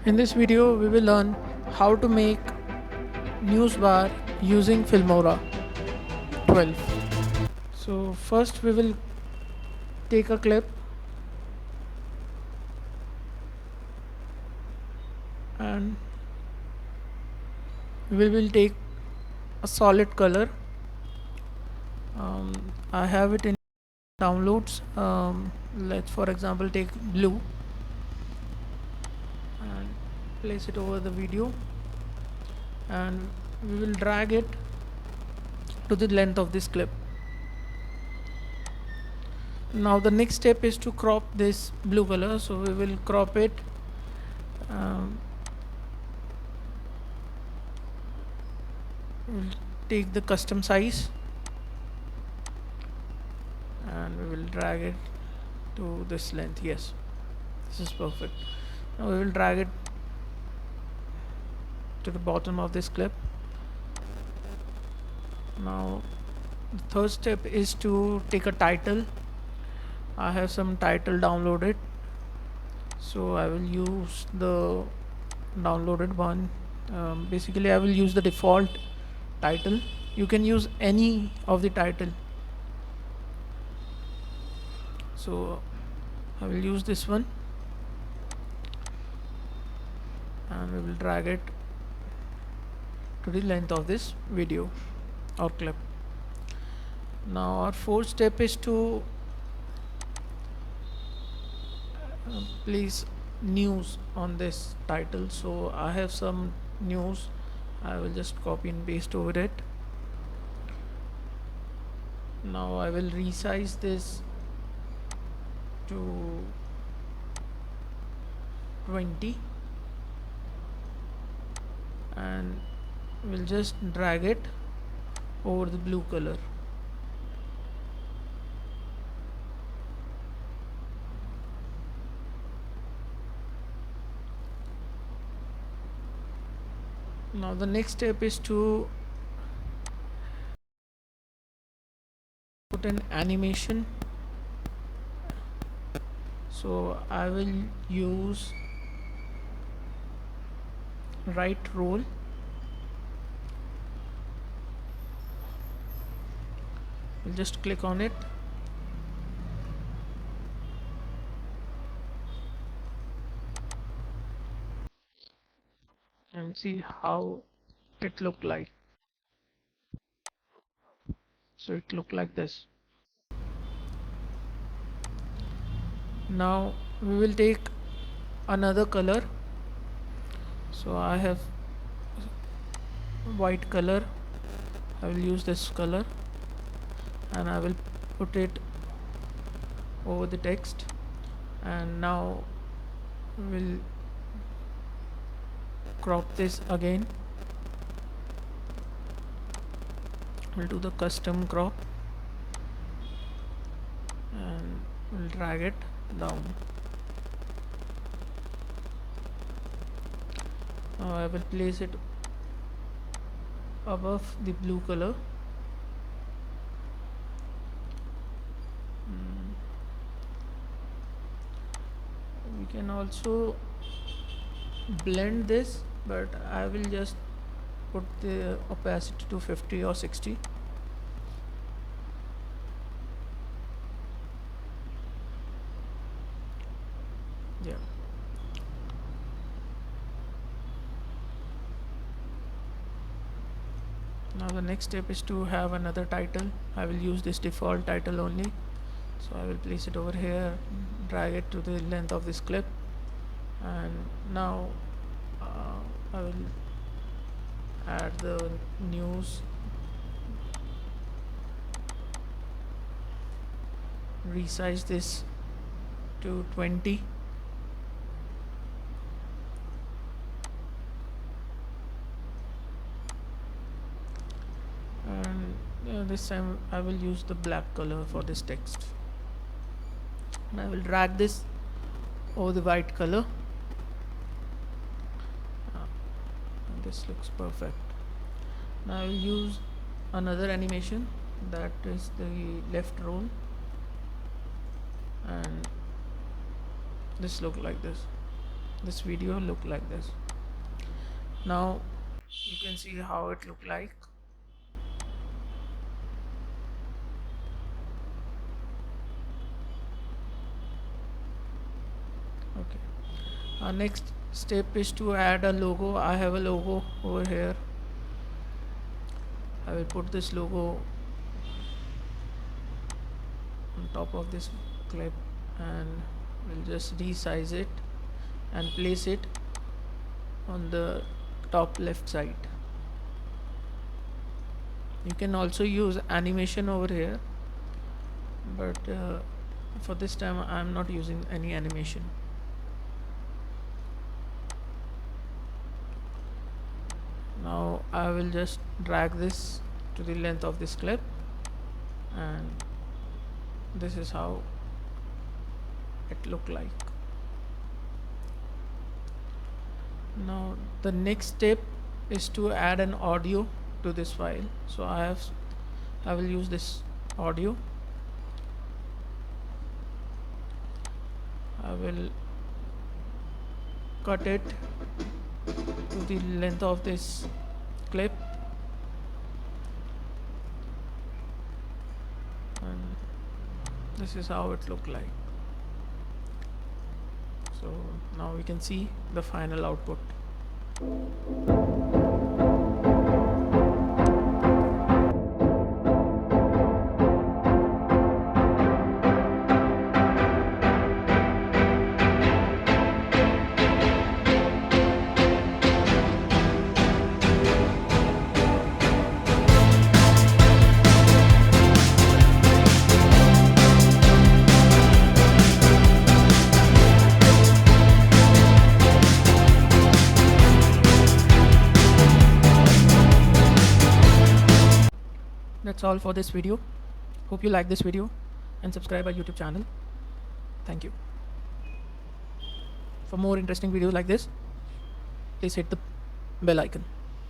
In this video, we will learn how to make news bar using Filmora 12. So first we will take a clip and we will take a solid color. I have it in downloads. Let's for example take blue and place it over the video, and we will drag it to the length of this clip. Now the next step is to crop this blue color, so we will crop it we'll take the custom size and we will drag it to this length. Yes, this is perfect. Now we will drag it to the bottom of this clip. Now the third step is to take a title. I have some title downloaded, so I will use the downloaded one. Basically I will use the default title. You can use any of the title, so I will use this one and we will drag it to the length of this video or clip. Now our fourth step is to place news on this title. So I have some news, I will just copy and paste over it. Now I will resize this to 20 and we'll just drag it over the blue color. Now the next step is to put an animation. So I will use right roll, we'll just click on it and see how it look like. So it look like this. Now we will take another color. So I have white color, I will use this color and I will put it over the text, and now we'll crop this again. We'll do the custom crop and we'll drag it down. Now I will place it above the blue color. We can also blend this, but I will just put the opacity to 50 or 60. Yeah. Now the next step is to have another title. I will use this default title only, so I will place it over here, drag it to the length of this clip, and now I will add the news, resize this to 20, and this time I will use the black color for this text, and I will drag this over the white color. And this looks perfect. Now I will use another animation, that is the left roll, and this look like this. this video look like this. Now you can see how it look like. Okay, our next step is to add a logo. I have a logo over here. I will put this logo on top of this clip and we'll just resize it and place it on the top left side. You can also use animation over here, but for this time I'm not using any animation. Now I will just drag this to the length of this clip, and this is how it look like. Now the next step is to add an audio to this file. So I will use this audio. I will cut it to the length of this clip, and this is how it look like. So now we can see the final output. That's all for this video. Hope you like this video and subscribe our YouTube channel. Thank you. For more interesting videos like this, please hit the bell icon.